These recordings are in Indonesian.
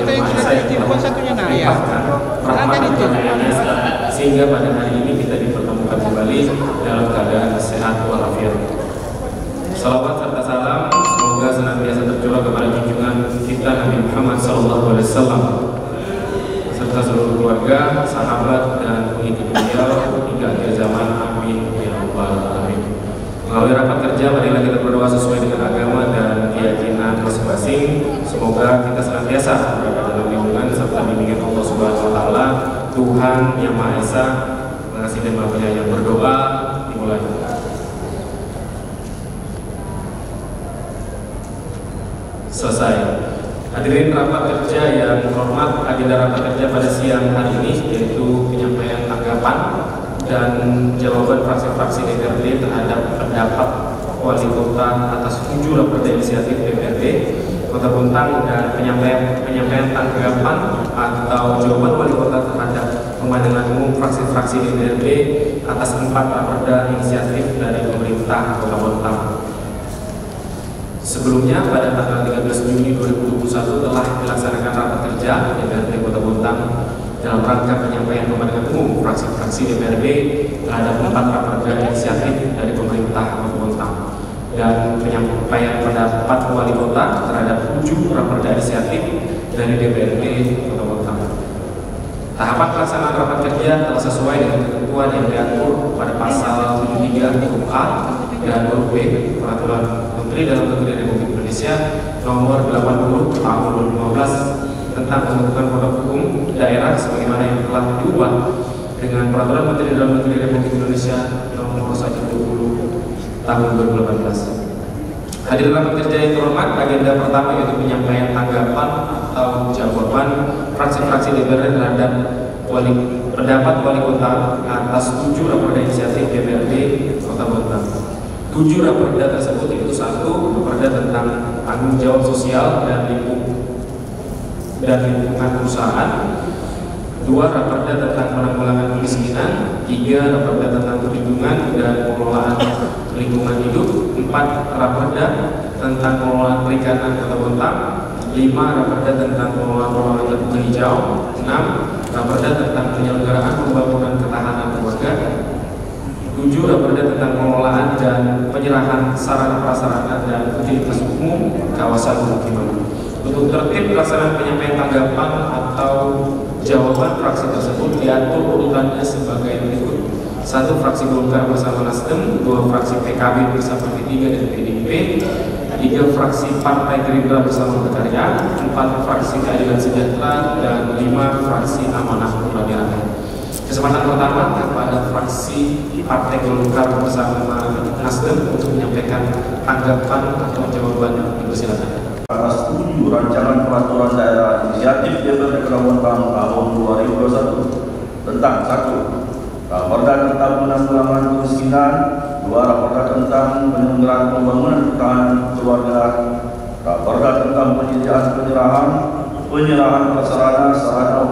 kota yang sudah ditelepon satunya Naya. Silakan itu. Sehingga pada hari ini kita dipertemukan kembali dalam keadaan sehat walafiat. Salawat serta salam semoga senantiasa tercurah kepada junjungan kita Nabi Muhammad SAW serta seluruh keluarga, sahabat dan pengikut beliau hingga akhir zaman. Amin ya rabbal alamin. Melalui rapat kerja, marilah kita berdoa sesuai dengan agama dan keyakinan masing-masing. Semoga kita senantiasa berada dalam lindungan serta bimbingan Allah Subhanahu wa taala, Tuhan Yang Maha Esa. Terima kasih dan Maha Penyayang. Berdoa dimulai. Selesai. Hadirin rapat kerja yang hormat, agenda rapat kerja pada siang hari ini yaitu penyampaian tanggapan dan jawaban fraksi-fraksi DPRD terhadap pendapat wali kota atas 7 raperda inisiatif DPRD Kota Bontang dan penyampaian tanggapan atau jawaban wali kota terhadap pemandangan umum fraksi-fraksi DPRD atas 4 raperda inisiatif dari pemerintah Kota Bontang. Sebelumnya pada tanggal 13 Juni 2021 telah dilaksanakan rapat kerja DPRD Kota Bontang dalam rangka penyampaian pemandangan umum fraksi-fraksi DPRD terhadap 4 raperda inisiatif dari pemerintah Kota Bontang dan penyampaian pendapat wali kota terhadap 7 raperda inisiatif dari DPRD Kota Bontang. Tahapan pelaksanaan rapat kerja telah sesuai dengan ketentuan yang diatur pada pasal 73 huruf A dan huruf B Peraturan Menteri Dalam Negeri Republik Indonesia Nomor 80 Tahun 2015 tentang pembentukan produk hukum daerah sebagaimana yang telah diubah dengan Peraturan Menteri Dalam Negeri Republik Indonesia Nomor 120 Tahun 2018. Hadirin rapat kerja yang terhormat, agenda pertama yaitu penyampaian tanggapan atau jawaban fraksi-fraksi DPRD terhadap pendapat wali kota atas 7 raperda inisiatif DPRD Kota Bontang. 7 raperda tersebut yaitu 1 raperda tentang tanggung jawab sosial dan lingkungan perusahaan, 2 raperda tentang penanggulangan kemiskinan, 3 raperda tentang perlindungan dan pengelolaan lingkungan hidup, 4 raperda tentang pengelolaan perikanan Kota Bontang, 5 raperda tentang pengelolaan terbuka hijau, 6 raperda tentang penyelenggaraan pembangunan ketahanan keluarga, 7 raperda tentang pengelolaan dan penyerahan sarana prasarana dan fasilitas umum kawasan pemukiman. Untuk tertib pelaksanaan penyampaian tanggapan atau jawaban fraksi tersebut diatur urutannya sebagai berikut: 1 fraksi Golkar bersama Nasdem, 2 fraksi PKB bersama P3 dan PDIP, 3 fraksi Partai Gerindra bersama Berkarya, 4 fraksi Keadilan Sejahtera, dan 5 fraksi Amanah Rakyat. Kesempatan pertama kepada fraksi Partai Golkar bersama Nasdem untuk menyampaikan tanggapan atau jawaban. Dipersilakan. Atas 7 rancangan peraturan daerah inisiatif DPRD Kota Bontang tahun 2021 tentang 1. Raperda tentang penanggulangan kemiskinan, 2 raperda tentang penyelenggaraan pembangunan ketahanan keluarga, raperda tentang penyerahan prasarana sarana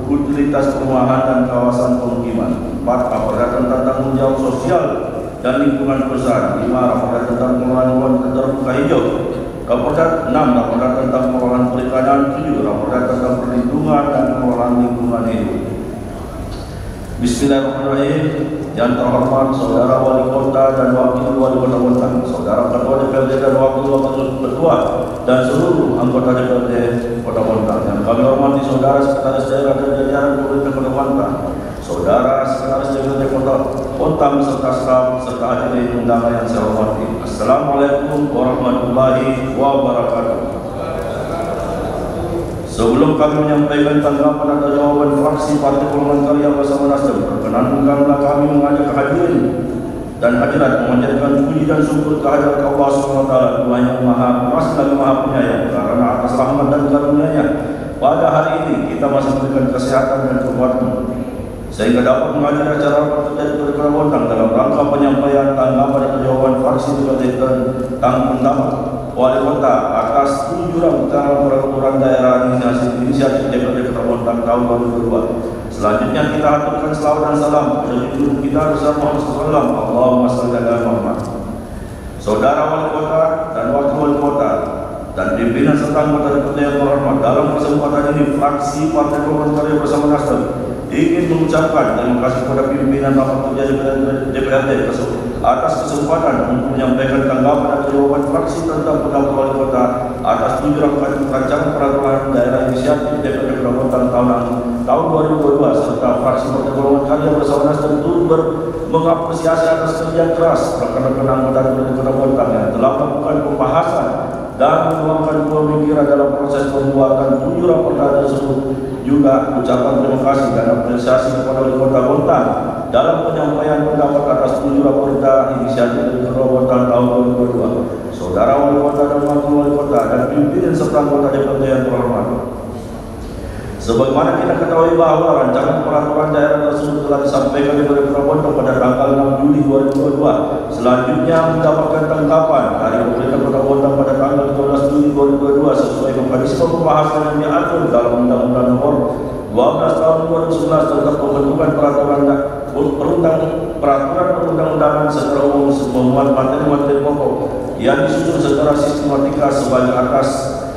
utilitas perumahan dan kawasan pemukiman, 4 raperda tentang tanggung jawab sosial dan lingkungan perusahaan, 5 raperda tentang pengelolaan ruang terbuka hijau, raperda 6 raperda tentang pengelolaan perikanan, 7 raperda tentang perlindungan dan pengelolaan lingkungan hidup. Bismillahirrahmanirrahim. Yang terhormat Saudara Wali Kota dan Wakil Wali Kota Bontang, Saudara Ketua DPRD dan Wakil Ketua dan seluruh anggota DPRD Kota Bontang. Yang kami hormati Saudara Sekretaris Daerah dan jajaran pemerintah Kota Bontang, Saudara Sekretaris DPRD Kota Bontang serta staf serta hadirin undangan yang saya hormati. Assalamualaikum warahmatullahi wabarakatuh. Sebelum kami menyampaikan tanggapan atau jawaban fraksi Partai Golongan Karya bersama Nasdem, perkenankanlah kami mengajak hadirin dan hadirat memanjatkan puji dan syukur kehadirat Allah SWT, Tuhan Yang Maha Kuasa dan Maha Penyayang, karena atas rahmat dan karunia-Nya pada hari ini kita masih diberikan kesehatan dan kekuatan sehingga dapat menghadiri acara rapat kerja di Kota Bontang dalam rangka penyampaian tanggapan atau jawaban fraksi tentang pendapat Wali Kota atas 7 rancangan peraturan daerah inisiatif DPRD Kota Bontang tahun 2022. Selanjutnya kita aturkan selawat dan salam kepada junjungan kita Rasulullah Muhammad SAW. Allahumma shalli ala Muhammad. Saudara Wali Kota dan Wakil Wali Kota, dan pimpinan serta anggota DPRD yang terhormat, dalam kesempatan ini fraksi Partai Golongan Karya Bersama Nasdem ingin mengucapkan terima kasih kepada pimpinan rapat kerja DPRD atas kesempatan untuk menyampaikan tanggapan dan jawaban fraksi tentang pendapat wali kota atas 7 rancangan peraturan daerah inisiatif DPRD Kota Bontang tahun 2022, serta fraksi Partai Golongan Karya Bersama Nasdem turut mengapresiasi atas kerja keras rekan-rekan anggota DPRD Kota Bontang yang telah melakukan pembahasan dan menuangkan pemikiran dalam proses pembuatan 7 raperda tersebut. Juga ucapan terima kasih dan apresiasi kepada Wali Kota Bontang dalam penyampaian pendapat atas 7 raperda inisiatif dari Kota Bontang tahun 2022. Saudara Wali Kota dan Wakil Wali Kota dan pimpinan serta anggota DPRD yang terhormat, sebagaimana kita ketahui bahwa rancangan peraturan daerah tersebut telah disampaikan kepada Kota Bontang pada tanggal 6 Juli 2022. Selanjutnya mendapatkan tanggapan dari pemerintah Kota Bontang pada tanggal 12 Juli 2022 sesuai mekanisme pembahasan yang diatur dalam Undang-Undang Nomor 12 Tahun 2011 tentang pembentukan peraturan perundang-undangan secara umum memuat materi-materi pokok yang disusun secara sistematika sebagai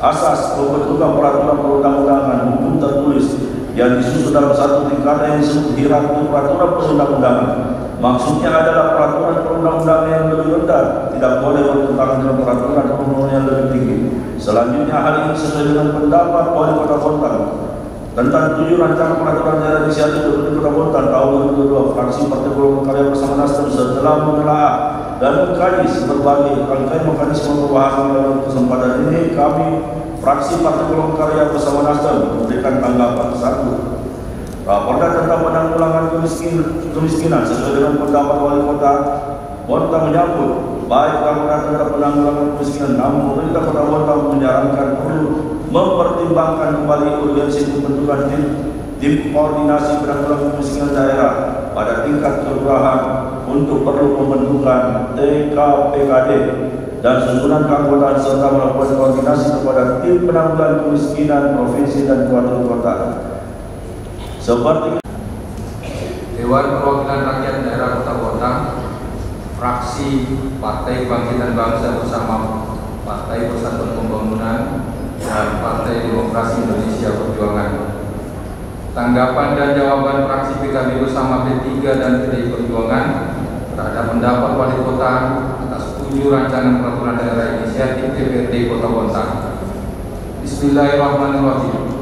asas pembentukan peraturan perundang-undangan hukum tertulis yang disusun dalam satu tingkatan yang disebut hierarki peraturan perundang-undangan. Maksudnya adalah peraturan perundang-undangan yang lebih rendah tidak boleh bertentangan dengan peraturan perundang-undangan yang lebih tinggi. Selanjutnya, hal ini sesuai dengan pendapat Wali Kota Bontang tentang 7 rancangan peraturan daerah inisiatif DPRD Kota Bontang tahun 2022. Fraksi Partai Golongan Karya Bersama Nasdem setelah menelaah dan mengkaji berbagai rangkaian mekanisme pembahasan dalam kesempatan ini, kami fraksi Partai Golongan Karya Bersama Nasdem memberikan tanggapan. 1. Raperda tentang penanggulangan kemiskinan sesuai dengan pendapat Wali Kota Bontang menyambut baik raperda tentang penanggulangan kemiskinan, namun pemerintah Kota Bontang menyarankan perlu mempertimbangkan kembali urgensi pembentukan tim koordinasi penanggulangan kemiskinan daerah pada tingkat kelurahan untuk perlu pembentukan TKPKD dan susunan keanggotaan serta melakukan koordinasi kepada tim penanggulangan kemiskinan provinsi dan kabupaten kota. Seperti Dewan Perwakilan Rakyat Daerah Kota Bontang, fraksi Partai Kebangkitan Bangsa bersama Partai Persatuan Pembangunan dan Partai Demokrasi Indonesia Perjuangan. Tanggapan dan jawaban fraksi PKB bersama P3 dan PDI Perjuangan terhadap pendapat Wali Kota atas 7 rancangan peraturan daerah inisiatif DPRD Kota Bontang. Bismillahirrahmanirrahim.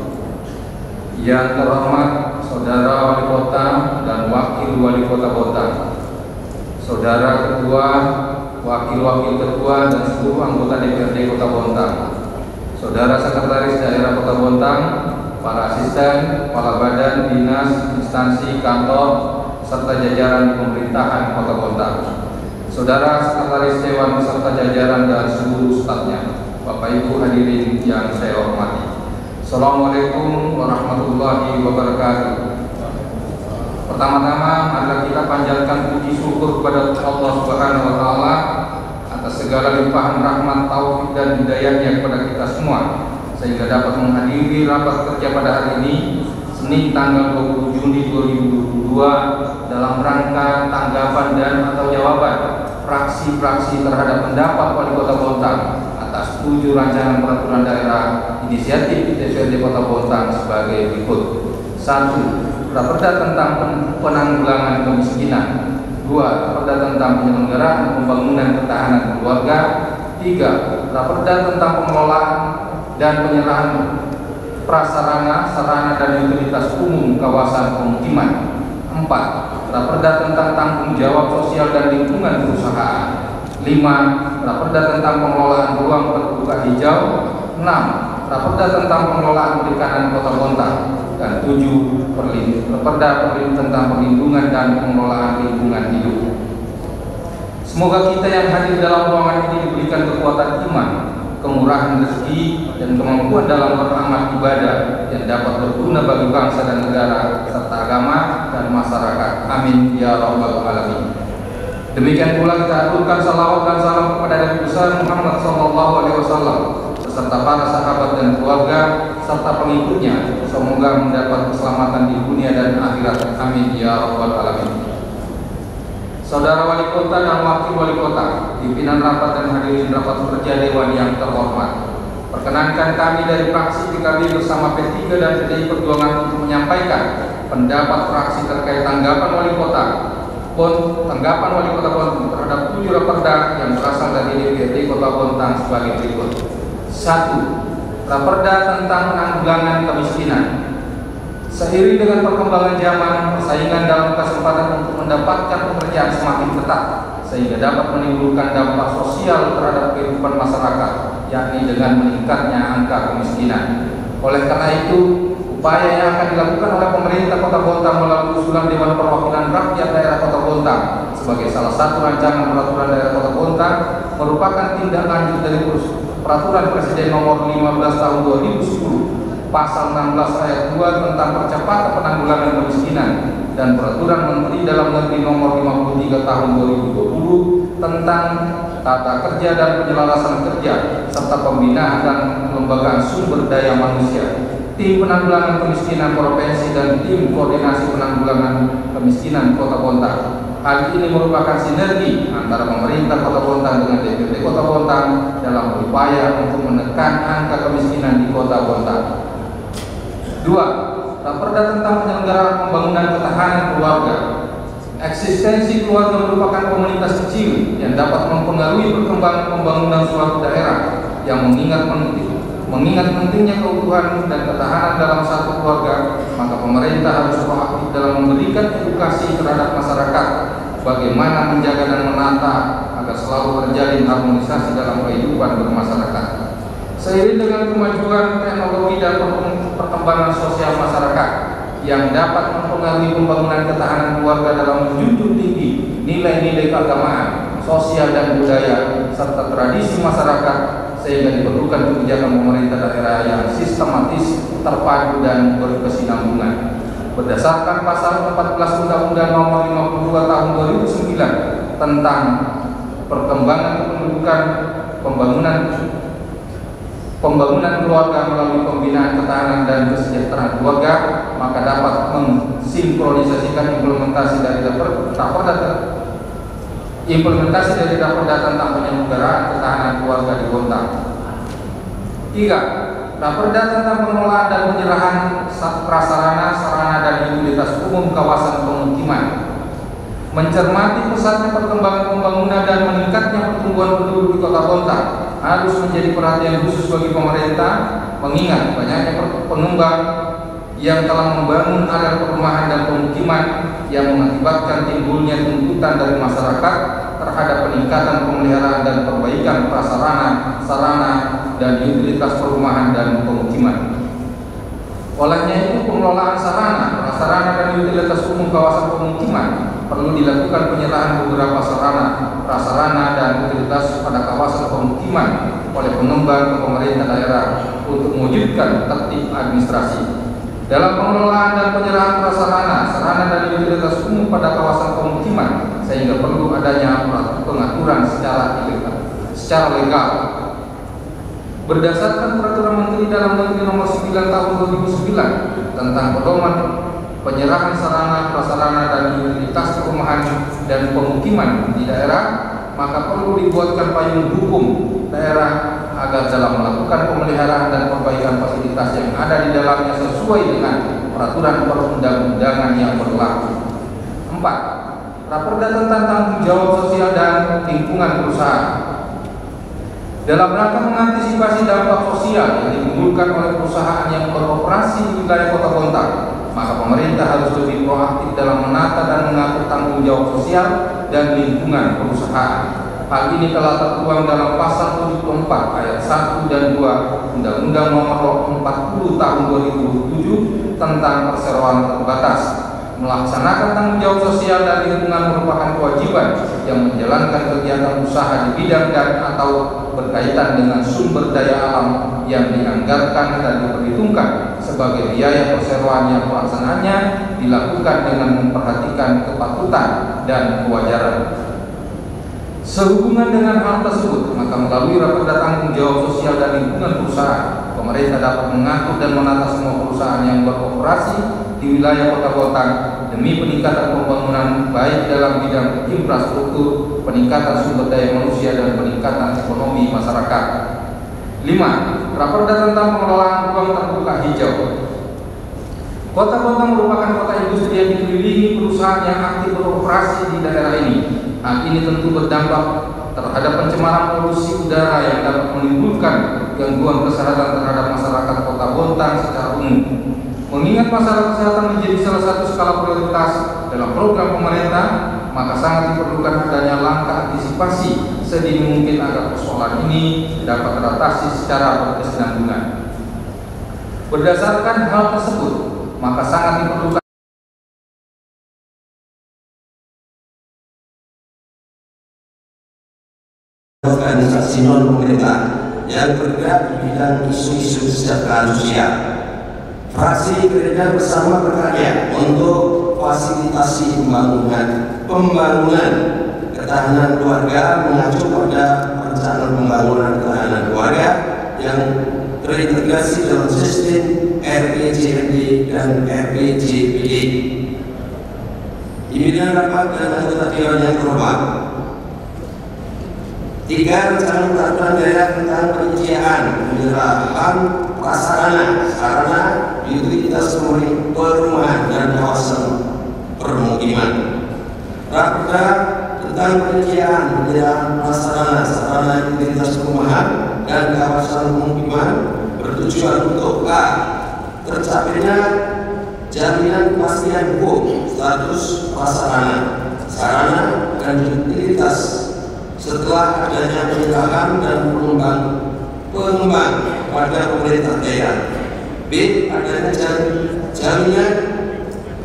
Yang terhormat Saudara Wali Kota dan Wakil Wali Kota Bontang, Saudara Ketua, Wakil-Wakil Ketua dan seluruh anggota DPRD Kota Bontang, Saudara Sekretaris Daerah Kota Bontang, para asisten, kepala badan, dinas, instansi, kantor, serta jajaran pemerintahan Kota Bontang, Saudara Sekretaris Dewan beserta jajaran dan seluruh stafnya, Bapak Ibu hadirin yang saya hormati. Assalamualaikum warahmatullahi wabarakatuh. Pertama-tama, marilah kita panjatkan puji syukur kepada Allah Subhanahu wa Ta'ala atas segala limpahan rahmat, taufik dan hidayahnya kepada kita semua, sehingga dapat menghadiri rapat kerja pada hari ini, Senin tanggal 20 Juni 2022, dalam rangka tanggapan dan atau jawaban fraksi-fraksi terhadap pendapat Wali Kota Bontang atas 7 rancangan peraturan daerah inisiatif DPRD Kota Bontang sebagai berikut. 1. Raperda tentang penanggulangan kemiskinan. 2. Raperda tentang penyelenggaraan pembangunan ketahanan keluarga. 3. Raperda tentang pengelolaan dan penyerahan prasarana, sarana dan utilitas umum kawasan pemukiman. 4. Raperda tentang tanggung jawab sosial dan lingkungan perusahaan. 5. Raperda tentang pengelolaan ruang terbuka hijau. 6. Raperda tentang pengelolaan perikanan Kota Bontang. Dan 7. Raperda tentang perlindungan dan pengelolaan lingkungan hidup. Semoga kita yang hadir dalam ruangan ini diberikan kekuatan iman, kemurahan rezeki, dan kemampuan dalam beramal ibadah yang dapat berguna bagi bangsa dan negara serta agama dan masyarakat. Amin ya rabbal alamin. Demikian pula kita aturkan salawat dan salam kepada Nabi besar Muhammad SAW beserta para sahabat dan keluarga serta pengikutnya. Semoga mendapat keselamatan di dunia dan akhirat. Amin ya rabbal alamin. Saudara Wali Kota dan Wakil Wali Kota, pimpinan rapat dan hadirin rapat kerja Dewan yang terhormat, Perkenankan kami dari fraksi PKB bersama P3 dan PDI Perjuangan untuk menyampaikan pendapat fraksi terkait tanggapan Wali Kota Bontang terhadap 7 raperda yang berasal dari DPRD Kota Bontang sebagai berikut. 1. Raperda tentang penanggulangan kemiskinan. Seiring dengan perkembangan zaman, persaingan dalam kesempatan untuk mendapatkan pekerjaan semakin ketat, sehingga dapat menimbulkan dampak sosial terhadap kehidupan masyarakat, yakni dengan meningkatnya angka kemiskinan. Oleh karena itu, upaya yang akan dilakukan oleh pemerintah Kota Bontang melalui usulan Dewan Perwakilan Rakyat Daerah Kota Bontang sebagai salah satu rancangan peraturan daerah Kota Bontang merupakan tindak lanjut dari Peraturan Presiden Nomor 15 Tahun 2010 Pasal 16 Ayat 2 tentang percepatan penanggulangan kemiskinan dan Peraturan Menteri Dalam Negeri Nomor 53 Tahun 2020 tentang tata kerja dan penyelarasan kerja serta pembinaan dan pengembangan sumber daya manusia. Tim penanggulangan kemiskinan provinsi dan tim koordinasi penanggulangan kemiskinan Kota Bontang. Hal ini merupakan sinergi antara pemerintah Kota Bontang dengan DPRD Kota Bontang dalam berupaya untuk menekan angka kemiskinan di Kota Bontang. 2. Raperda tentang penyelenggaraan pembangunan ketahanan keluarga. Eksistensi keluarga merupakan komunitas kecil yang dapat mempengaruhi perkembangan pembangunan suatu daerah yang mengingat pentingnya keutuhan dan ketahanan dalam satu keluarga, maka pemerintah harus proaktif dalam memberikan edukasi terhadap masyarakat bagaimana menjaga dan menata agar selalu terjalin harmonisasi dalam kehidupan bermasyarakat. Seiring dengan kemajuan teknologi dan perkembangan sosial masyarakat yang dapat mempengaruhi pembangunan ketahanan keluarga dalam menjunjung tinggi nilai-nilai keagamaan, sosial dan budaya serta tradisi masyarakat, sehingga diperlukan kebijakan pemerintah daerah yang sistematis, terpadu dan berkesinambungan. Berdasarkan pasal 14 Undang-Undang Nomor 52 Tahun 2009 tentang perkembangan kependudukan pembangunan keluarga melalui pembinaan ketahanan dan kesejahteraan keluarga, maka dapat mensinkronisasikan implementasi dari raperda tentang penyelenggaraan ketahanan keluarga di Bontang. 3. Raperda tentang pengelolaan dan penyerahan prasarana, sarana dan utilitas umum kawasan pemukiman. Mencermati pesatnya perkembangan pembangunan dan meningkatnya pertumbuhan penduduk di Kota Bontang harus menjadi perhatian khusus bagi pemerintah, mengingat banyaknya pengembang yang telah membangun area perumahan dan pemukiman yang mengakibatkan timbulnya tuntutan dari masyarakat terhadap peningkatan pemeliharaan dan perbaikan prasarana, sarana, dan utilitas perumahan dan pemukiman. Olehnya itu, pengelolaan sarana, prasarana, dan utilitas umum kawasan pemukiman perlu dilakukan penyerahan beberapa sarana, prasarana, dan utilitas pada kawasan pemukiman oleh pengembang ke pemerintah daerah untuk mewujudkan tertib administrasi. Dalam pengelolaan dan penyerahan prasarana, sarana, dan utilitas umum pada kawasan pemukiman, sehingga perlu adanya pengaturan secara legal. Berdasarkan Peraturan Menteri Dalam Negeri Nomor 9 Tahun 2009 tentang pedoman penyerahan sarana, prasarana, dan utilitas perumahan dan pemukiman di daerah, maka perlu dibuatkan payung hukum daerah agar dalam melakukan pemeliharaan dan perbaikan fasilitas yang ada di dalamnya sesuai dengan peraturan perundang-undangan yang berlaku. 4. Raperda tentang tanggung jawab sosial dan lingkungan perusahaan. Dalam rangka mengantisipasi dampak sosial yang ditimbulkan oleh perusahaan yang beroperasi di wilayah Kota Bontang, maka pemerintah harus lebih proaktif dalam menata dan mengatur tanggung jawab sosial dan lingkungan perusahaan. Hal ini telah tertuang dalam Pasal 74 Ayat 1 dan 2 Undang-Undang Nomor 40 Tahun 2007 tentang perseroan terbatas. Melaksanakan tanggung jawab sosial dan lingkungan merupakan kewajiban yang menjalankan kegiatan usaha di bidang dan atau berkaitan dengan sumber daya alam yang dianggarkan dan diperhitungkan sebagai biaya perseroan yang pelaksanaannya dilakukan dengan memperhatikan kepatutan dan kewajaran. Sehubungan dengan hal tersebut, maka melalui raperda tanggung jawab sosial dan lingkungan perusahaan, pemerintah dapat mengatur dan menata semua perusahaan yang beroperasi di wilayah Kota Bontang demi peningkatan pembangunan baik dalam bidang infrastruktur, peningkatan sumber daya manusia, dan peningkatan ekonomi masyarakat. 5. Raperda tentang pengelolaan ruang terbuka hijau. Kota Bontang merupakan kota industri yang dikelilingi perusahaan yang aktif beroperasi di daerah ini. Hal ini tentu berdampak terhadap pencemaran polusi udara yang dapat menimbulkan gangguan kesehatan terhadap masyarakat Kota Bontang secara umum. Mengingat masalah kesehatan menjadi salah satu skala prioritas dalam program pemerintah, maka sangat diperlukan adanya langkah antisipasi sedini mungkin agar persoalan ini dapat teratasi secara berkesinambungan. Berdasarkan hal tersebut, maka sangat diperlukan organisasi non-pemerintah yang bergerak di bidang isu-isu kesejahteraan sosial. Fraksi Gerindra Bersama Berkarya untuk fasilitasi pembangunan ketahanan keluarga mengacu pada rencana pembangunan ketahanan keluarga yang terintegrasi dalam sistem RPJMD dan RPJPD. Pimpinan rapat dan anggota dewan yang terhormat, 3. Rencana peraturan daerah tentang penyediaan penyerahan prasarana sarana utilitas perumahan dan kawasan permukiman. Raperda tentang penyediaan prasarana sarana utilitas perumahan dan kawasan permukiman bertujuan untuk tercapainya jaminan kepastian hukum status prasarana sarana dan utilitas setelah adanya penyerahan dan pengembang pada pemerintah daerah. B. Adanya jaminan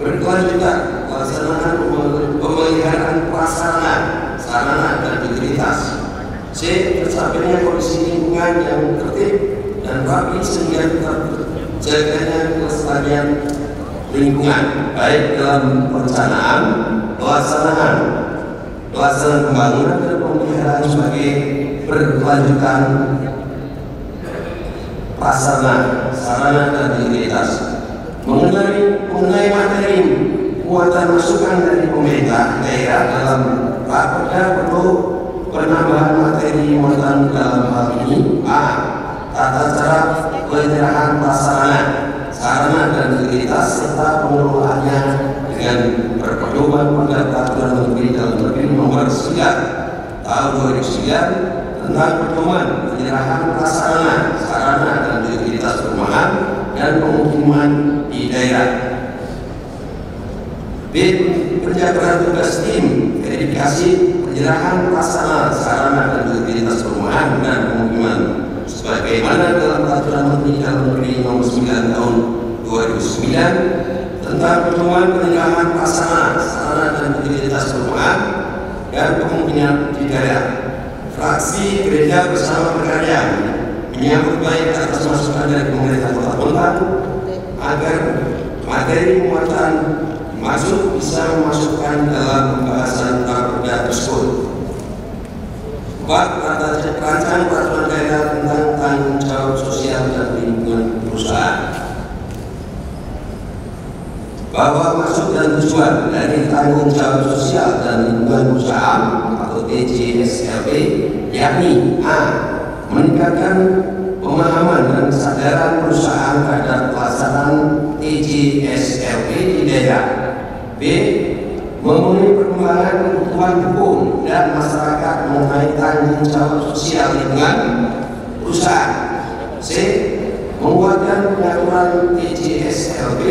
berkelanjutan pelaksanaan pemeliharaan prasarana sarana dan utilitas. C. Tercapainya kondisi lingkungan yang tertib dan rapi sehingga tetap terjaganya kelestarian lingkungan baik dalam perencanaan, pelaksanaan pembangunan dan pemeliharaan sebagai berkelanjutan prasarana sarana dan utilitas. Mengenai materi muatan masukan dari pemerintah daerah dalam raperda perlu penambahan materi muatan dalam hal ini. A. Tata cara penyerahan prasarana sarana dan utilitas serta pengelolaannya dengan berpedoman pada peraturan Menteri Dalam Negeri Nomor 9 Tahun 2009 tentang pedoman penyerahan prasarana sarana dan utilitas perumahan dan pemukiman di daerah. B. Penjabaran tugas tim verifikasi penyerahan prasarana sarana dan utilitas perumahan dan pemukiman sebagaimana dalam peraturan Menteri Dalam Negeri Nomor 9 Tahun 2009 tentang pedoman penyerahan prasarana sarana dan utilitas perumahan dan pemukiman di daerah. Fraksi Gerindra Bersama Berkarya menyambut baik atas masukan dari pemerintah Kota Bontang agar materi muatan dimaksud bisa memasukkan dalam pembahasan raperda tersebut. 4. Rancangan peraturan daerah tentang tanggung jawab sosial dan lingkungan perusahaan, bahwa maksud dan tujuan dari tanggung jawab sosial dan lingkungan perusahaan atau TJSLP yakni A. Meningkatkan pemahaman dan kesadaran perusahaan terhadap pelaksanaan TJSLP di daerah. B. Memenuhi perkembangan kebutuhan hukum dan masyarakat mengenai tanggung jawab sosial lingkungan perusahaan. C. Menguatkan pengaturan TJSLP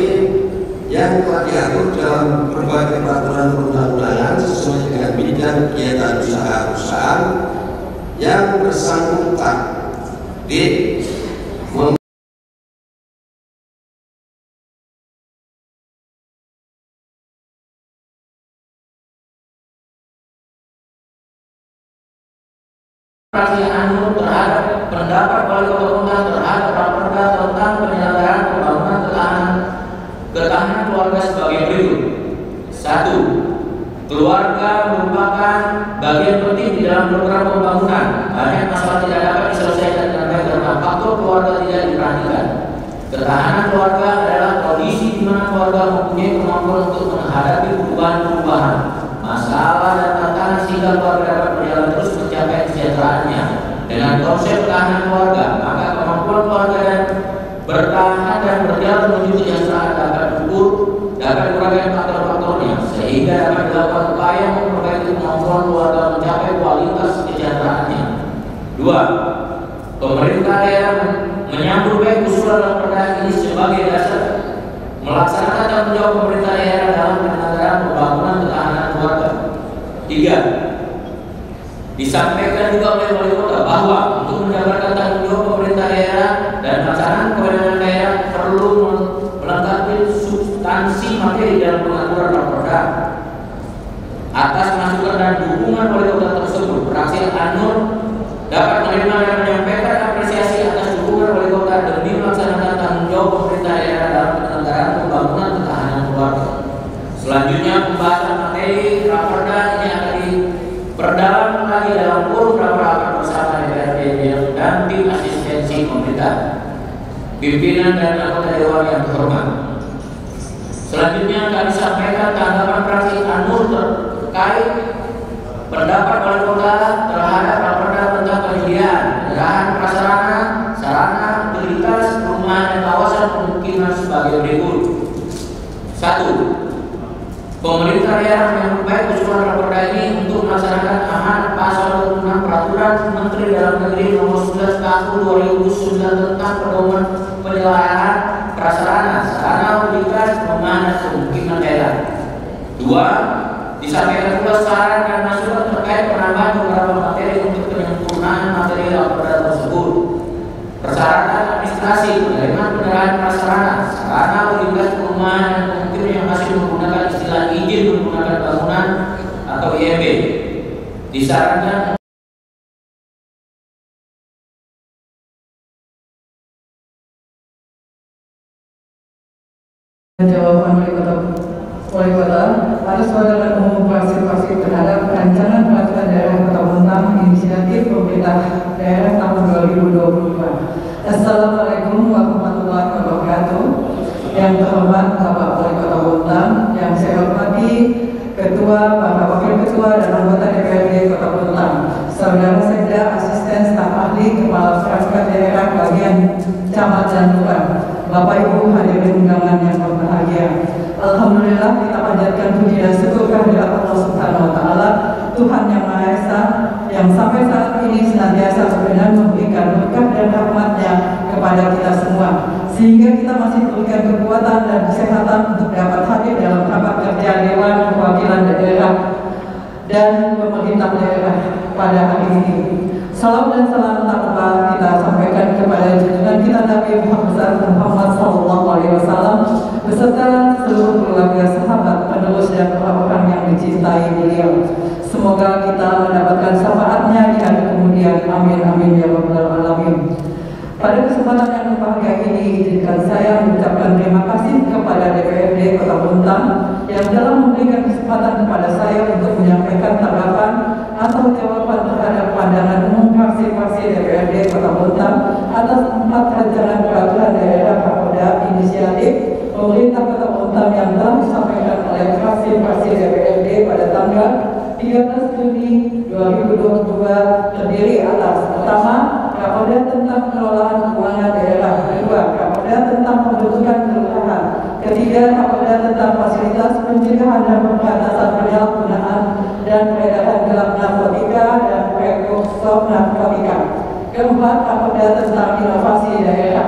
yang telah diatur dalam berbagai peraturan perundang-undangan sesuai dengan bidang kegiatan usaha perusahaan yang bersangkutan. D. Fraksi anu terhadap pendapat Wali Kota Bontang terhadap raperda tentang penyelenggaraan pembangunan ketahanan keluarga sebagai berikut. 1. Keluarga merupakan bagian penting di dalam program pembangunan. Banyak masalah tidak dapat diselesaikan dengan baik karena faktor keluarga tidak diperhatikan. Ketahanan keluarga adalah kondisi di mana keluarga mempunyai kemampuan untuk menghadapi perubahan-perubahan, masalah dan tantangan sehingga keluarga dapat berjalan terus mencapai kesejahteraannya. Dengan konsep ketahanan keluarga, maka kemampuan berbagai faktor-faktornya sehingga dapat dilakukan upaya memperbaiki kemampuan keluarga mencapai kualitas kesejahteraannya. 2. Pemerintah daerah menyambut baik usulan raperda ini sebagai dasar melaksanakan tanggung jawab pemerintah daerah dalam penyelenggaraan pembangunan ketahanan keluarga. 3. Disampaikan juga oleh wali kota bahwa untuk menjabarkan tanggung jawab pemerintah daerah dan pelaksanaan kewenangan daerah perlu melengkapi substansi materi dalam pengaturan raperda. Atas masukan dan dukungan wali kota tersebut, fraksi An-Nur dapat menerima dan menyampaikan apresiasi atas dukungan wali kota demi melaksanakan tanggung jawab pemerintah daerah dalam penyelenggaraan pembangunan ketahanan keluarga. Selanjutnya, pembahasan materi raperda ini akan diperdalam lagi dalam forum rapat bersama DPRD dan tim asistensi pemerintah, pimpinan dan anggota dewan yang terhormat. Selanjutnya kami sampaikan tanggapan fraksi An-Nur terkait pendapat wali kota terhadap raperda tentang penyediaan penyerahan prasarana, sarana, fasilitas, perumahan dan kawasan pemukiman sebagai berikut. 1. Pemerintah daerah menyambut baik usulan raperda ini untuk melaksanakan amanat pasal 26 Peraturan Menteri Dalam Negeri Nomor 11 Tahun 2009 tentang pedoman penyerahan prasarana, sarana, fasilitas, perumahan dan pemukiman daerah. 2. Disampaikan pula saran dan masukan terkait penambahan beberapa materi untuk penyempurnaan materi raperda tersebut. Persyaratan administrasi, penerimaan penyerahan prasarana, sarana, fasilitas, perumahan dan pemukiman yang masih menggunakan istilah izin menggunakan bangunan atau IMB. Disarankan jawaban wali kota atas peraturan umum fraksi terhadap rancangan peraturan daerah Kota Bontang inisiatif pemerintah daerah tahun 2022. Assalamualaikum warahmatullahi wabarakatuh. Yang terhormat Bapak Wali Kota Bontang, yang saya hormati Ketua, Bapak Wakil Ketua dan anggota DPRD Kota Bontang, Saudara Sekda, Asisten Staf Ahli, Kepala Perangkat Daerah bagian Camat dan Lurah, Bapak Ibu hadirin undangan yang berbahagia. Alhamdulillah kita panjatkan puji dan syukur kehadirat Allah Subhanahu wa taala, Tuhan yang Maha Esa, yang sampai saat ini senantiasa berkenan memberikan berkah dan rahmat-Nya kepada kita semua, sehingga kita masih diberikan kekuatan dan kesehatan untuk dapat hadir dalam rapat kerja Dewan Perwakilan Daerah dan pemerintah daerah pada hari ini. Salam dan salam tak lupa kita sampaikan kepada junjungan kita Nabi Muhammad SAW beserta seluruh keluarga, sahabat, penerus dan orang-orang yang dicintai beliau. Semoga kita mendapatkan syafaatnya di hari kemudian. Amin amin ya rabbal alamin. Pada kesempatan yang berbahagia ini, izinkan saya mengucapkan terima kasih kepada DPRD Kota Bontang yang telah memberikan kesempatan kepada saya untuk menyampaikan tanggapan atau jawaban terhadap pandangan umum fraksi-fraksi DPRD Kota Bontang atas 4 rancangan peraturan daerah raperda inisiatif pemerintah Kota Bontang yang telah disampaikan oleh fraksi-fraksi DPRD pada tanggal 13 Juni 2022 terdiri atas: pertama, raperda tentang pengelolaan keuangan daerah; kedua, raperda tentang pembentukan kelurahan; ketiga, raperda tentang fasilitas pencegahan dan pemberantasan penyalahgunaan dan peredaran gelap narkotika dan prekursor narkotika; keempat, raperda tentang inovasi daerah.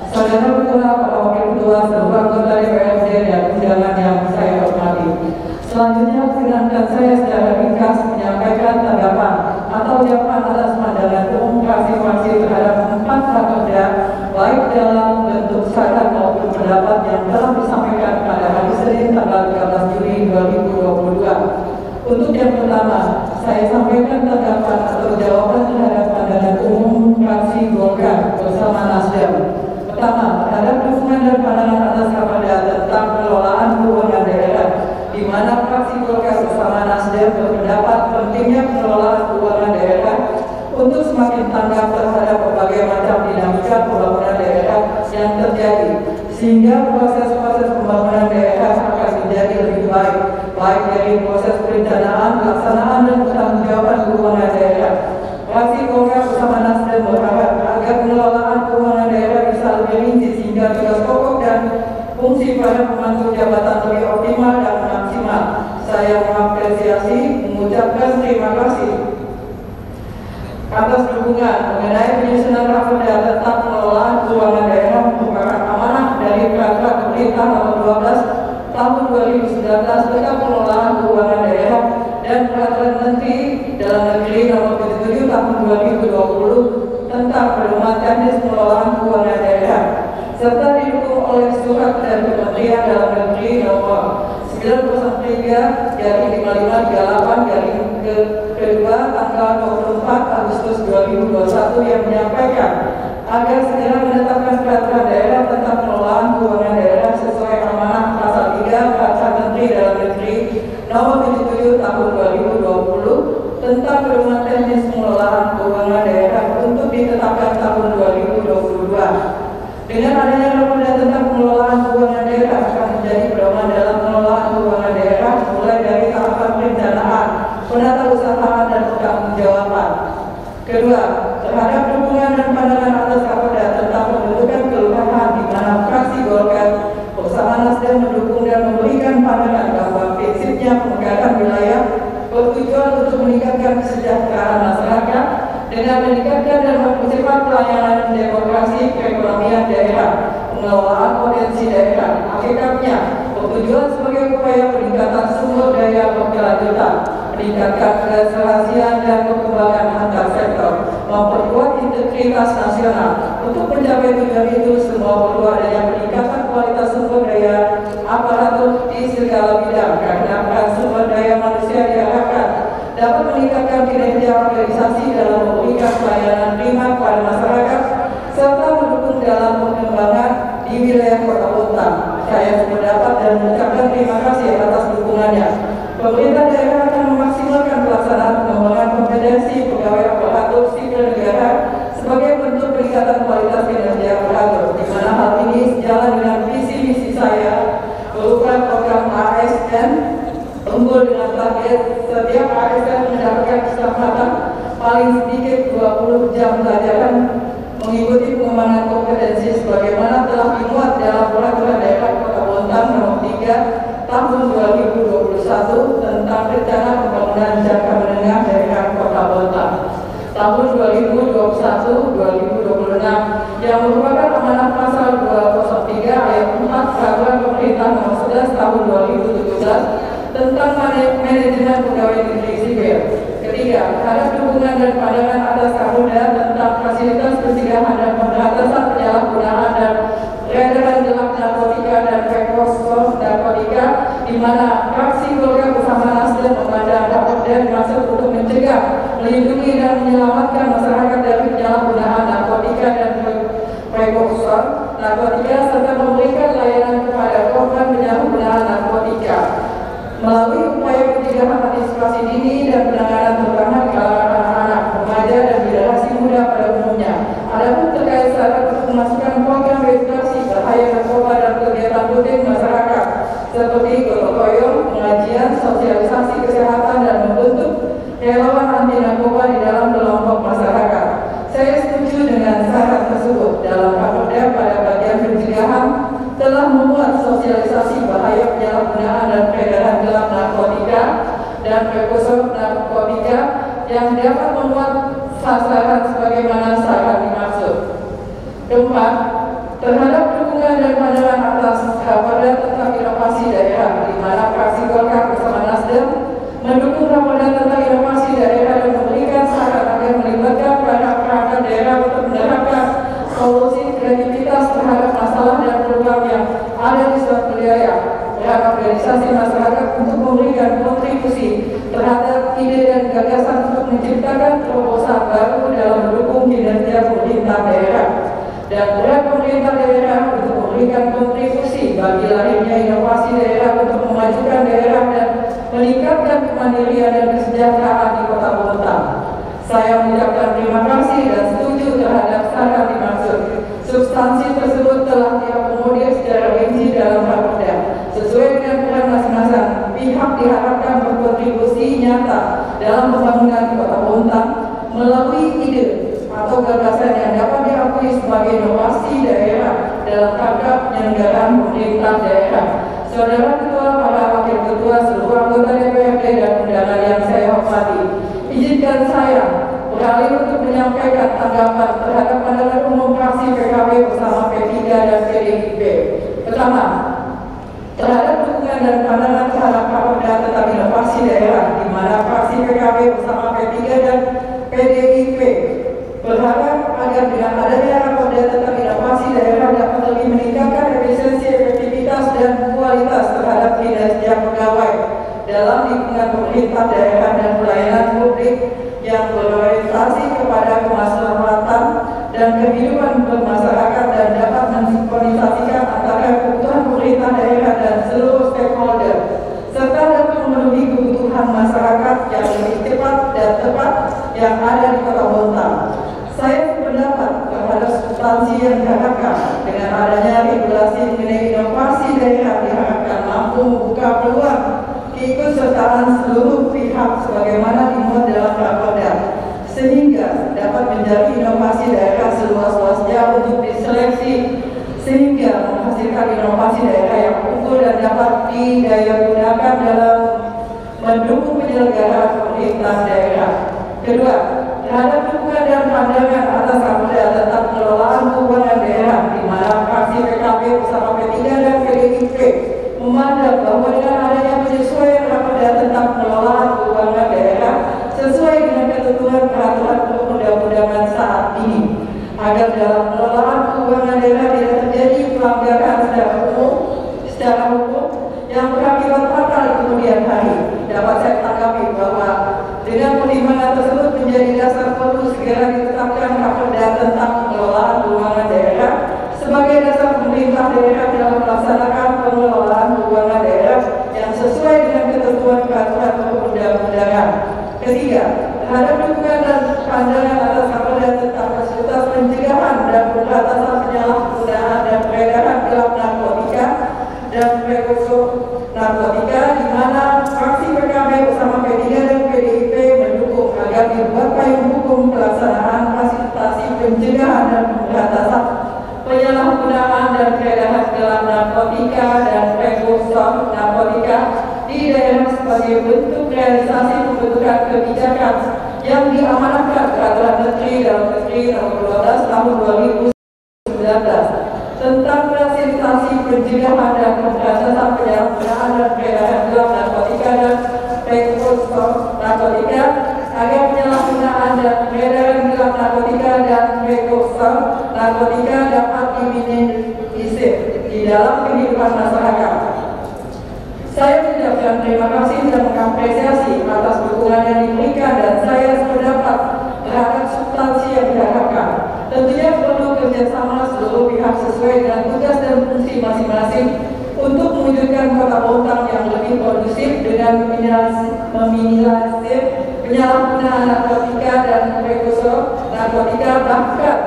Saudara Ketua, Bapak Wakil Ketua, seluruh anggota DPRD dan undangan yang saya hormati, selanjutnya perkenankan saya secara ringkas menyampaikan tanggapan atau jawaban atas pandangan umum fraksi-fraksi terhadap 4 raperda, baik dalam bentuk saran maupun pendapat yang telah disampaikan pada hari Senin tanggal 13 Juli 2022. Untuk yang pertama, saya sampaikan tanggapan atau jawaban terhadap pandangan umum fraksi Golkar bersama Nasdem. Pertama, terhadap dukungan dan pandangan atas raperda tentang pengelolaan keuangan daerah, di mana fraksi Golkar bersama Nasdem berpendapat pentingnya pengelolaan keuangan daerah untuk semakin tanggap terhadap berbagai macam dinamika pembangunan daerah yang terjadi, sehingga proses-proses pembangunan daerah akan menjadi lebih baik, baik dari proses perencanaan, pelaksanaan dan pertanggungjawaban keuangan daerah. Fraksi Golkar bersama Nasdem berharap agar pengelolaan keuangan daerah bisa lebih rinci sehingga tugas pokok dan fungsi para pemangku jabatan lebih optimal dan maksimal. Saya mengapresiasi, mengucapkan terima kasih atas dukungan mengenai penyusunan Raperda tentang pengelolaan keuangan daerah merupakan amanah dari Peraturan Pemerintah Nomor 12 Tahun 2019 tentang pengelolaan keuangan daerah dan Peraturan Menteri Dalam Negeri Nomor 77 Tahun 2020 tentang pedoman teknis pengelolaan keuangan daerah, serta didukung oleh surat dari Kementerian Dalam Negeri Nomor 903/5538 kedua tanggal 24 Agustus 2021 yang menyampaikan agar segera menetapkan peraturan daerah tentang pengelolaan keuangan daerah sesuai amanah pasal 3 Peraturan Menteri Dalam Negeri Nomor 77 Tahun 2020 tentang pedoman teknis pengelolaan keuangan daerah untuk ditetapkan tahun 2022. Dengan adanya Raperda tentang pengelolaan keuangan daerah akan menjadi pedoman dalam pengelolaan keuangan daerah mulai dari tahapan perencanaan, penatausahaan dan pertanggungjawaban. Kedua, terhadap dukungan dan pandangan atas Raperda tentang pembentukan kelurahan di mana fraksi Golkar bersama Nasdem mendukung dan memberikan pandangan bahwa prinsipnya pemegahan wilayah bertujuan untuk meningkatkan kesejahteraan masyarakat dengan meningkatkan dan mempercepat pelayanan demokrasi perekonomian daerah, pengelolaan potensi daerah. Hakikatnya, bertujuan sebagai upaya peningkatan sumber daya berkelanjutan, meningkatkan keserasian dan perkembangan antar sektor, memperkuat integritas nasional. Untuk mencapai tujuan itu, semua perlu adanya peningkatan kualitas sumber daya aparatur di segala bidang, karena peran sumber daya manusia diharapkan dapat meningkatkan kinerja organisasi dalam memberikan pelayanan prima kepada masyarakat serta mendukung dalam pengembangan di wilayah Kota Bontang. Saya sependapat dan mengucapkan terima kasih atas dukungannya. Pemerintah daerah akan memaksimalkan pelaksanaan pengembangan kompetensi pegawai aparatur sipil negara sebagai bentuk peningkatan kualitas kinerja aparatur, di mana hal ini sejalan dengan visi misi saya berupa program ASN unggul dengan target setiap ASN mendapatkan kesempatan paling sedikit 20 jam pelajaran mengikuti pengembangan kompetensi sebagaimana telah dimuat dalam Peraturan Daerah Kota Bontang Nomor 3 Tahun 2021 tentang Rencana Pembangunan Jangka Menengah Daerah Kota Bontang tahun 2021-2026 yang merupakan amanah pasal 203 ayat 4 Peraturan Pemerintah Nomor 11 Tahun 2017 tentang manajemen pegawai negeri sipil. Ketiga, terhadap dukungan dan pandangan atas Raperda tentang fasilitas pencegahan dan pemberantasan penyalahgunaan dan peredaran gelap narkotika dan prekursor narkotika, di mana fraksi Golkar bersama Nasdem memandang Raperda dimaksud untuk mencegah, melindungi dan menyelamatkan masyarakat dari penyalahgunaan narkotika dan prekursor narkotika serta memberikan layanan kepada korban penyalahgunaan narkotika melalui upaya pencegahan, antisipasi dini dan penanganan terutama di kalangan anak-anak, remaja dan generasi muda pada umumnya. Adapun terkait syarat untuk memasukkan program edukasi bahaya narkoba dan kegiatan rutin masyarakat seperti gotong royong, pengajian, sosialisasi kesehatan dan membentuk relawan anti narkoba di dalam kelompok masyarakat. Saya setuju dengan syarat tersebut. Dalam Raperda pada bagian pencegahan telah memuat sosialisasi bahaya penyalahgunaan dan peredaran gelap narkotika dan prekursor narkotika yang dapat memuat sasaran sebagaimana syarat dimaksud. Keempat, terhadap dukungan dan pandangan atas Raperda tentang inovasi daerah, di mana fraksi Golkar bersama Nasdem mendukung Raperda tentang inovasi daerah dan memberikan syarat agar melibatkan perangkat daerah untuk menerapkan solusi kreativitas terhadap masalah dan program yang ada di suatu wilayah, dan organisasi masyarakat untuk memberikan kontribusi terhadap ide dan gagasan untuk menciptakan terobosan baru dalam mendukung kinerja pemerintah daerah, dan peran pemerintah daerah untuk memberikan kontribusi bagi lahirnya inovasi daerah untuk memajukan daerah dan meningkatkan kemandirian dan kesejahteraan di Kota Bontang. Saya mengucapkan terima kasih dan setuju terhadap syarat dimaksud. Substansi tersebut telah diakomodir secara rinci dalam Raperda. Sesuai dengan peran masing-masing pihak diharapkan berkontribusi nyata dalam pembangunan di Kota Bontang melalui ide atau gagasan yang dapat diakui sebagai inovasi daerah dalam rangka penyelenggaraan pemerintah daerah, Saudara Ketua, para Wakil Ketua, seluruh anggota DPRD dan undangan yang saya hormati, izinkan saya beralih untuk menyampaikan tanggapan terhadap pandangan umum fraksi PKB bersama P3 dan PDIP. Pertama, terhadap dukungan dan pandangan terhadap Raperda tentang inovasi daerah, di mana fraksi PKB bersama P3 dan PDIP berharap agar dengan adanya Raperda tentang inovasi daerah dapat lebih meningkatkan efisiensi, efektivitas, dan kualitas terhadap kinerja pegawai dalam lingkungan pemerintah daerah dan pelayanan publik yang berorientasi kepada kemaslahatan dan kehidupan bermasyarakat dan dapat mensinkronisasikan antara kebutuhan pemerintah daerah dan seluruh stakeholder serta dapat memenuhi kebutuhan masyarakat yang lebih cepat dan tepat yang ada di Kota Bontang. Saya berpendapat terhadap substansi yang diharapkan dengan adanya regulasi mengenai inovasi daerah diharapkan mampu membuka peluang keikutsertaan seluruh pihak sebagaimana dimuat dalam Raperda, sehingga dapat menjadi inovasi daerah seluas-luasnya untuk diseleksi sehingga menghasilkan inovasi daerah yang unggul dan dapat didayagunakan dalam mendukung penyelenggaraan pemerintah daerah. Kedua, terhadap dukungan dan pandangan atas Raperda tentang pengelolaan keuangan daerah, di mana fraksi PKB bersama P3 dan PDIP memandang bahwa dengan adanya penyesuaian Raperda tentang pengelolaan keuangan daerah sesuai dengan ketentuan peraturan perundang-undangan saat ini, agar dalam pengelolaan keuangan daerah tidak terjadi pelanggaran secara hukum yang berakibat fatal di kemudian hari. Dapat saya tanggapi bahwa dengan pertimbangan tersebut menjadi dasar perlu segera ditetapkan Raperda tentang pengelolaan keuangan daerah sebagai dasar pemerintah daerah dalam melaksanakan pengelolaan keuangan daerah yang sesuai dengan ketentuan peraturan perundang-undangan. Ketiga, terhadap dukungan dan pandangan atas Raperda tentang fasilitas pencegahan dan pemberantasan penyalahgunaan dan peredaran gelap narkotika dan prekursor narkotika, di mana fraksi PKB bersama P3 dan PDIP mendukung agar dibuat payung hukum pelaksanaan fasilitasi pencegahan dan pemberantasan penyalahgunaan dan peredaran gelap narkotika dan prekursor narkotika di daerah sebagai bentuk realisasi pembentukan kebijakan yang diamanahkan Peraturan Menteri Dalam Negeri Nomor 12 Tahun 2019 tentang fasilitasi pencegahan dan pemberantasan penyalahgunaan dan peredaran gelap narkotika dan prekursor narkotika, agar penyalahgunaan dan peredaran gelap narkotika dan prekursor narkotika dapat diminimalisir di dalam kehidupan masyarakat. Saya mengucapkan terima kasih dan mengapresiasi atas dukungan yang diberikan, dan saya sependapat terhadap substansi yang diharapkan. Tentunya perlu kerjasama seluruh pihak sesuai dengan tugas dan fungsi masing-masing untuk mewujudkan Kota Bontang yang lebih kondusif dengan meminimalisir penyalahgunaan narkotika dan prekursor narkotika. Bahkan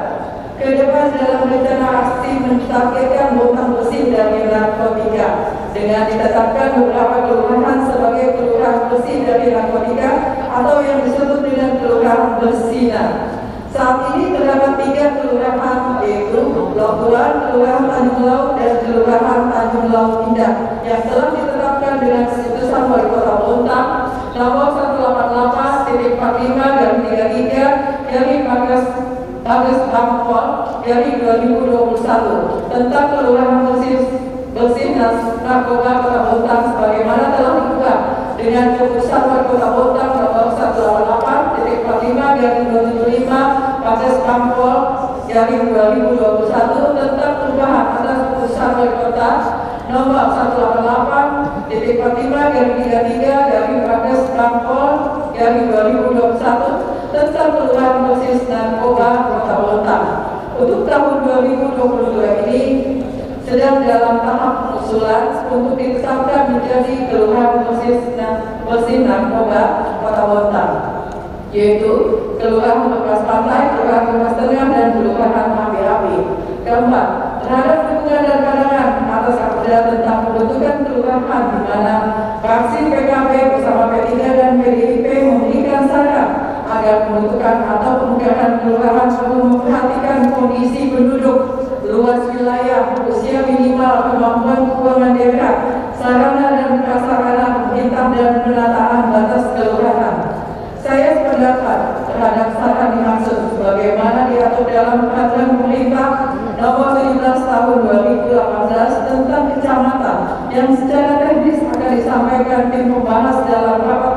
ke depan dalam rencana aksi mentargetkan Bontang bersih dari narkotika dengan ditetapkan beberapa kelurahan sebagai kelurahan bersih dari narkotika atau yang disebut dengan kelurahan bersina. Saat ini terdapat 3 kelurahan, yaitu Blok 2, Kelurahan Tanjung Laut, dan Kelurahan Tanjung Laut Indah yang telah ditetapkan dengan keputusan Wali Kota Bontang nomor 188/45/33 dari Bagas Bampol dari 2021 tentang Kelurahan bersih narkoba Kota Bontang sebagaimana telah diubah dengan keputusan Wali Kota Bontang nomor 188/45/275 Bagas Bampol dari 2021 tentang perubahan atas keputusan Wali Kota nomor 188/45/33 dari Bagas Bampol dari 2021 tentang Kelurahan bersih narkoba Kota Bontang. Untuk tahun 2022 ini sedang dalam tahap pengusulan untuk ditetapkan menjadi Kelurahan bersih narkoba Kota Bontang, yaitu Kelurahan Bekas Pantai, Kelurahan Bekas Tengah, dan Kelurahan Api-Api. Keempat, terhadap dukungan dan pandangan atas Raperda tentang pembentukan kelurahan, di mana fraksi PKB bersama P3 dan PDIP memberikan saran agar pembentukan atau pemegahan kelurahan perlu memperhatikan kondisi penduduk luas wilayah, usia minimal, kemampuan keuangan daerah, sarana dan prasarana pemerintah dan penataan batas kelurahan. Saya sependapat terhadap saran dimaksud sebagaimana diatur dalam Peraturan Pemerintah Nomor 17 Tahun 2018 tentang kecamatan yang secara teknis akan disampaikan tim pembahas dalam rapat